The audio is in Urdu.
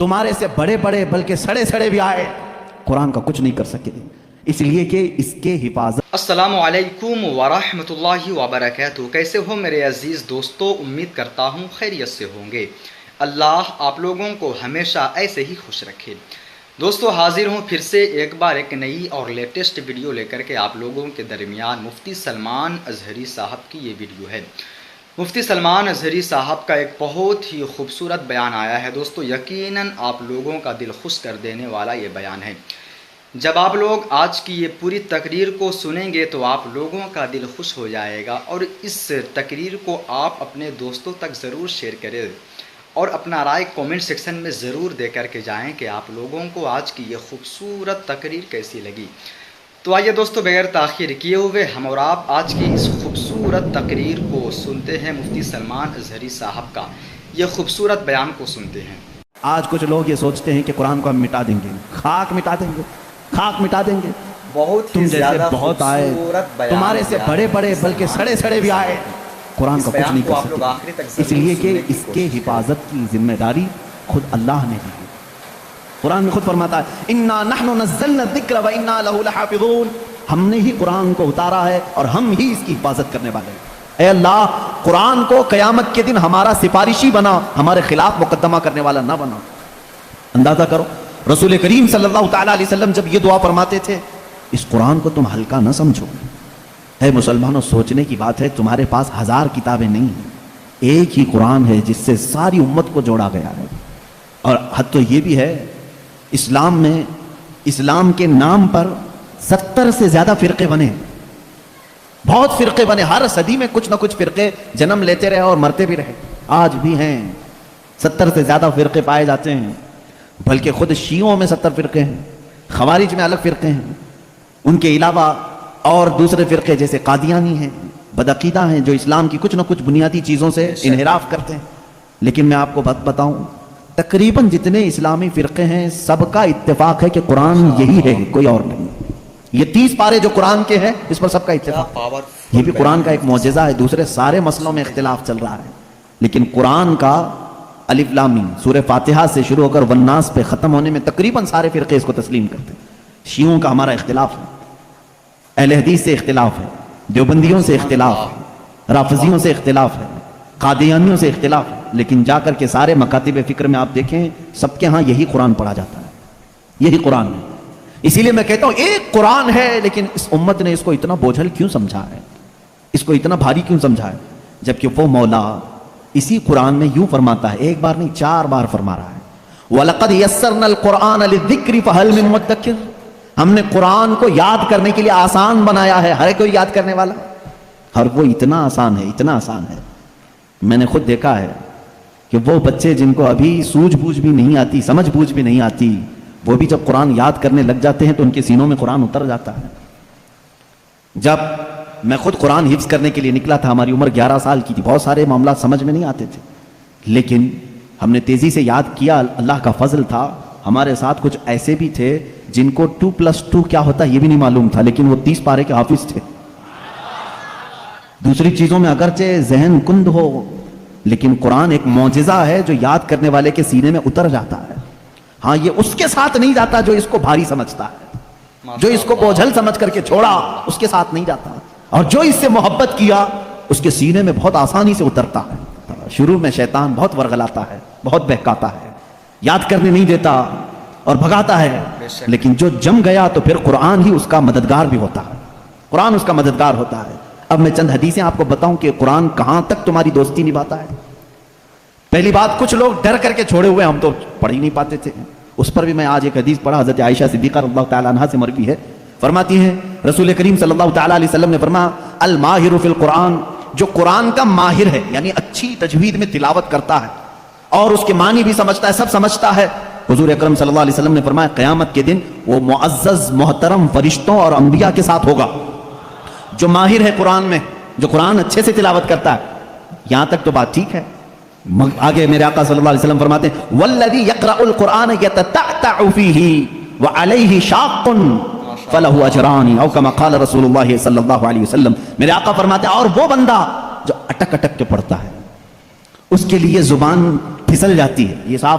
تمہارے سے بڑے بڑے بلکہ سڑے سڑے بھی آئے قرآن کا کچھ نہیں کر سکے، اس لیے کہ اس کے حفاظت۔ السلام علیکم ورحمۃ اللہ وبرکاتہ۔ کیسے ہو میرے عزیز دوستو؟ امید کرتا ہوں خیریت سے ہوں گے۔ اللہ آپ لوگوں کو ہمیشہ ایسے ہی خوش رکھے۔ دوستو حاضر ہوں پھر سے ایک بار ایک نئی اور لیٹسٹ ویڈیو لے کر کے آپ لوگوں کے درمیان۔ مفتی سلمان اظہری صاحب کی یہ ویڈیو ہے۔ مفتی سلمان اظہری صاحب کا ایک بہت ہی خوبصورت بیان آیا ہے دوستو، یقیناً آپ لوگوں کا دل خوش کر دینے والا یہ بیان ہے۔ جب آپ لوگ آج کی یہ پوری تقریر کو سنیں گے تو آپ لوگوں کا دل خوش ہو جائے گا، اور اس تقریر کو آپ اپنے دوستوں تک ضرور شیئر کریں اور اپنا رائے کومنٹ سیکشن میں ضرور دے کر کے جائیں کہ آپ لوگوں کو آج کی یہ خوبصورت تقریر کیسی لگی۔ تو آئیے دوستو بغیر تاخیر کیے ہوئے ہم اور آپ آج کی اس خوبصورت تقریر کو سنتے ہیں۔ مفتی سلمان اظہری صاحب کا یہ خوبصورت بیان کو سنتے ہیں۔ آج کچھ لوگ یہ سوچتے ہیں کہ قرآن کو ہم مٹا دیں گے، خاک مٹا دیں گے، خاک مٹا دیں گے۔ بہت تم جیسے بہت آئے، تمہارے سے بڑے بڑے بلکہ سڑے سڑے بھی آئے قرآن کا کچھ نہیں کر سکتے، اس لیے کہ اس کے حفاظت کی ذمہ داری خود اللہ نے دی ہے۔ قرآن میں خود فرماتا ہے اِنَّا نَحْنُ نَزَّلْنَا الذِّكْرَ وَإِنَّا لَهُ لَحَافِظُونَ، ہم نے ہی قرآن کو اتارا ہے اور ہم ہی اس کی حفاظت کرنے والے ہیں۔ اے اللہ، قرآن کو قیامت کے دن ہمارا سفارشی بنا، ہمارے خلاف مقدمہ کرنے والا نہ بنا۔ اندازہ کرو رسول کریم صلی اللہ تعالیٰ علیہ وسلم جب یہ دعا فرماتے تھے، اس قرآن کو تم ہلکا نہ سمجھو۔ اے مسلمانوں، سوچنے کی بات ہے، تمہارے پاس 1000 کتابیں نہیں ہیں، ایک ہی قرآن ہے جس سے ساری امت کو جوڑا گیا ہے۔ اور حد تو یہ بھی ہے، اسلام میں اسلام کے نام پر 70 سے زیادہ فرقے بنے، بہت فرقے بنے، ہر صدی میں کچھ نہ کچھ فرقے جنم لیتے رہے اور مرتے بھی رہے، آج بھی ہیں 70 سے زیادہ فرقے پائے جاتے ہیں، بلکہ خود شیعوں میں 70 فرقے ہیں، خوارج میں الگ فرقے ہیں، ان کے علاوہ اور دوسرے فرقے جیسے قادیانی ہیں، بدعقیدہ ہیں، جو اسلام کی کچھ نہ کچھ بنیادی چیزوں سے انحراف کرتے ہیں۔ لیکن میں آپ کو بات بتاؤں، تقریباً جتنے اسلامی فرقے ہیں سب کا اتفاق ہے کہ قرآن یہی ہے، کوئی اور نہیں۔ یہ 30 پارے جو قرآن کے ہیں اس پر سب کا اتفاق ہے، یہ بھی قرآن کا ایک معجزہ ہے۔ دوسرے سارے مسئلوں میں اختلاف چل رہا ہے، لیکن قرآن کا الف لام میم سورہ فاتحہ سے شروع ہو کر والناس پہ ختم ہونے میں تقریباً سارے فرقے اس کو تسلیم کرتے ہیں۔ شیعوں کا ہمارا اختلاف ہے، اہل حدیث سے اختلاف ہے، دیوبندیوں سے اختلاف ہے، رافضیوں سے اختلاف ہے، قادیانیوں سے اختلاف ہے، لیکن جا کر کے سارے مکاتب فکر میں آپ دیکھیں سب کے ہاں یہی قرآن پڑھا جاتا ہے، یہی قرآن ہے۔ اسی لیے میں کہتا ہوں ایک قرآن ہے، لیکن اس امت نے اس کو اتنا بوجھل کیوں سمجھا ہے، اس کو اتنا بھاری کیوں سمجھا ہے، جبکہ وہ مولا اسی قرآن میں یوں فرماتا ہے، ایک بار نہیں 4 بار فرما رہا ہے وَلَقَدْ يَسَّرْنَا الْقُرْآنَ لِلذِّكْرِ فَهَلْ مِن مُدَّكِرٍ، ہم نے قرآن کو یاد کرنے کے لیے آسان بنایا ہے، ہر کوئی یاد کرنے والا، ہر وہ اتنا آسان ہے، اتنا آسان ہے۔ میں نے خود دیکھا ہے کہ وہ بچے جن کو ابھی سوجھ بوجھ بھی نہیں آتی، سمجھ بوجھ بھی نہیں آتی، وہ بھی جب قرآن یاد کرنے لگ جاتے ہیں تو ان کے سینوں میں قرآن اتر جاتا ہے۔ جب میں خود قرآن حفظ کرنے کے لیے نکلا تھا، ہماری عمر 11 سال کی تھی، بہت سارے معاملات سمجھ میں نہیں آتے تھے، لیکن ہم نے تیزی سے یاد کیا، اللہ کا فضل تھا، ہمارے ساتھ کچھ ایسے بھی تھے جن کو 2+2 کیا ہوتا ہے یہ بھی نہیں معلوم تھا، لیکن وہ 30 پارے کے حافظ تھے۔ دوسری چیزوں میں اگرچہ ذہن کند ہو، لیکن قرآن ایک معجزہ ہے جو یاد کرنے والے کے سینے میں اتر جاتا ہے۔ ہاں، یہ اس کے ساتھ نہیں جاتا جو اس کو بھاری سمجھتا ہے، جو اس کو بوجھل سمجھ کر کے چھوڑا اس کے ساتھ نہیں جاتا، اور جو اس سے محبت کیا اس کے سینے میں بہت آسانی سے اترتا ہے۔ شروع میں شیطان بہت ورغلاتا ہے، بہت بہکاتا ہے، یاد کرنے نہیں دیتا اور بھگاتا ہے، لیکن جو جم گیا تو پھر قرآن ہی اس کا مددگار بھی ہوتا ہے، قرآن اس کا مددگار ہوتا ہے۔ اب میں چند حدیثیں آپ کو بتاؤں کہ قرآن کہاں تک تمہاری دوستی نبھاتا ہے۔ پہلی بات، کچھ لوگ ڈر کر کے چھوڑے ہوئے، ہم تو پڑھ ہی نہیں پاتے تھے، اس پر بھی میں آج ایک حدیث پڑھا، حضرت عائشہ صدیقہ رضی اللہ تعالیٰ عنہا سے مروی ہے، فرماتی ہیں رسول کریم صلی اللہ تعالیٰ علیہ وسلم نے فرمایا الماہر فی القرآن، جو قرآن کا ماہر ہے یعنی اچھی تجوید میں تلاوت کرتا ہے اور اس کے معنی بھی سمجھتا ہے، سب سمجھتا ہے، حضور اکرم صلی اللہ علیہ وسلم نے فرمایا قیامت کے دن وہ معزز محترم فرشتوں اور انبیاء کے ساتھ ہوگا۔ جو ماہر ہے قرآن میں، جو قرآن اچھے سے تلاوت کرتا ہے، یہاں تک تو بات ٹھیک ہے، آگے میرے آقا صلی اللہ علیہ وسلم فرماتے ہیں والذی یقرأ القرآن یتتعتع فیہ وعلیہ شاق فلہ اجران، او کما قال رسول اللہ صلی اللہ علیہ وسلم۔ میرے آقا فرماتے ہیں اور وہ بندہ جو اٹک اٹک کے پڑھتا ہے، اس کے لیے زبان پھسل جاتی ہے، یہ صاف